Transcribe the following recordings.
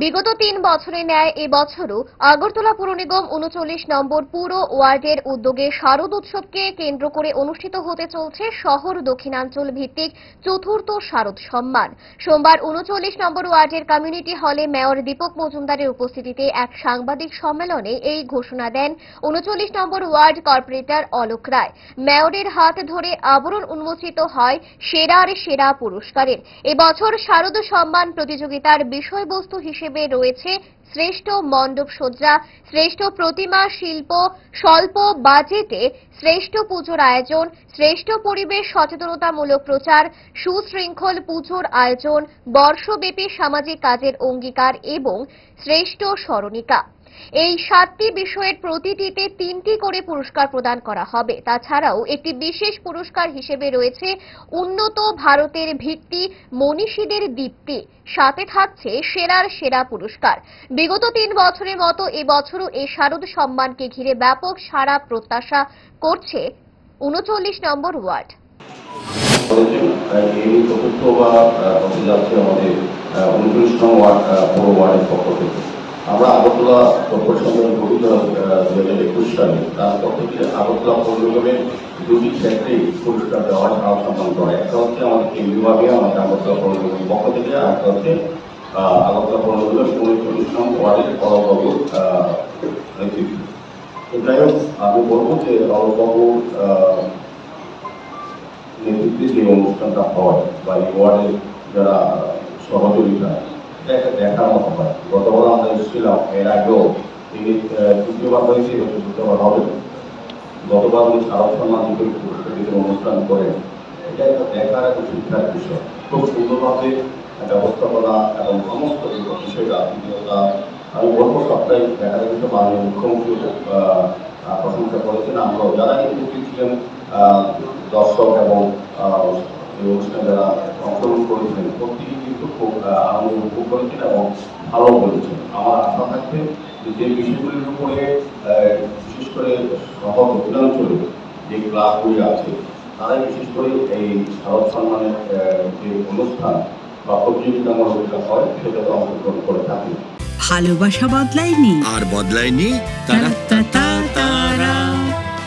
বিগত ৩ বছরের ন্যায় এবছরও আগরতলা পুর নিগম ৩৯ নম্বর পুর ওয়ার্ডের উদ্যোগে শারদ উৎসবকে কেন্দ্র করে অনুষ্ঠিত হতে চলছে শহর দক্ষিণাঞ্চল ভিত্তিক চতুর্থ শারদ সম্মান। সোমবার ৩৯ নম্বর ওয়ার্ডের কমিউনিটি হলে মেয়র দীপক মজুমদারের উপস্থিতিতে এক সাংবাদিক সম্মেলনে এই ঘোষণা দেন ৩৯ নম্বর ওয়ার্ড কর্পোরেটর অলোক রায়। মেয়রের হাত ধরে আবরণ উন্মোচিত হয় সেরার সেরা পুরস্কারের। এবছর শারদ সম্মান প্রতিযোগিতার বিষয়বস্তু হিসেবে রয়েছে শ্রেষ্ঠ মণ্ডপ সজ্জা, শ্রেষ্ঠ প্রতিমা শিল্প, স্বল্প বাজেটে শ্রেষ্ঠ পুজোর আয়োজন, শ্রেষ্ঠ পরিবেশ সচেতনতামূলক প্রচার, সুশৃঙ্খল পুজোর আয়োজন, বর্ষব্যাপী সামাজিক কাজের অঙ্গীকার এবং শ্রেষ্ঠ স্মরণিকা। এই 7টি বিষয়ের প্রতিটিতে 3টি করে পুরস্কার প্রদান করা হবে। তাছাড়াও একটি বিশেষ পুরস্কার হিসেবে রয়েছে উন্নত ভারতের ভিত্তি মনীষীদের দীপ্তি। সাথে থাকছে সেরার সেরা পুরস্কার। বিগত 3 বছরের মতো এবছরও এই শারদ সম্মানকে ঘিরে ব্যাপক সাড়া প্রত্যাশা করছে ৩৯ নম্বর ওয়ার্ড। এই চতুর্থ বা হতে যাচ্ছে আমাদের ৩৯ নং পৌর ওয়ার্ডের পক্ষ থেকে। আমরা আগরতলা কর্পোরেশনের গঠিত 2021 সালে, তারপর থেকে আগরতলা পৌর নিগমের 2টি ক্ষেত্রেই পুরস্কার দেওয়ার সারা সম্মান করে। একটা হচ্ছে আমাদের কেন্দ্রীয়ভাবে আমাদের আগরতলা পৌর নিগমের পক্ষ থেকে, আর একটা হচ্ছে আগরতলা পৌর নিগমের ৩৯ নং ওয়ার্ডের অলোকবাবুর নেতৃত্বে। তো যাই হোক, আমি বলবো যে অলোকবাবুর নেতৃত্বে যে অনুষ্ঠানটা হয় বা এই ওয়ার্ডের যারা সহযোগিতা, এটা একটা দেখার মতো হয়। গতবার আমরা এসেছিলাম, এর আগেও তিনি তৃতীয়বার হয়েছে, চতুর্থবার হবে। গতবার উনি শারদ সম্মান পুরস্কার অনুষ্ঠান করেন। এটা একটা দেখার এবং শিক্ষার বিষয়। খুব সুন্দরভাবে ব্যবস্থাপনা এবং সমস্ত বিষয়টা আত্মীয়তা, আমি বলবো সবটাই দেখা গেছে মাননীয় মুখ্যমন্ত্রী প্রশংসা করেছেন। আমরাও যারা কিন্তু ছিলেন দর্শক এবং এই অনুষ্ঠানে যারা অংশগ্রহণ করেছেন, প্রত্যেকেই কিন্তু খুব আনন্দ উপভোগ করেছেন এবং ভালো বলেছেন। আমার আশা থাকবে যে বিষয়গুলির উপরে বিশেষ করে শহর দক্ষিণাঞ্চলে যে ক্লাবগুলি আছে, তারাই বিশেষ করে এই শারদ সম্মানের যে অনুষ্ঠান বা প্রতিযোগিতামূলক যেটা হয় সেটাতে অংশগ্রহণ করে থাকে। ভালোবাসা বদলায়নি, আর বদলায়নি তারা।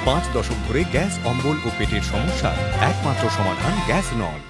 5 দশক ধরে গ্যাস, অম্বল ও পেটের সমস্যা একমাত্র সমাধান গ্যাস নল।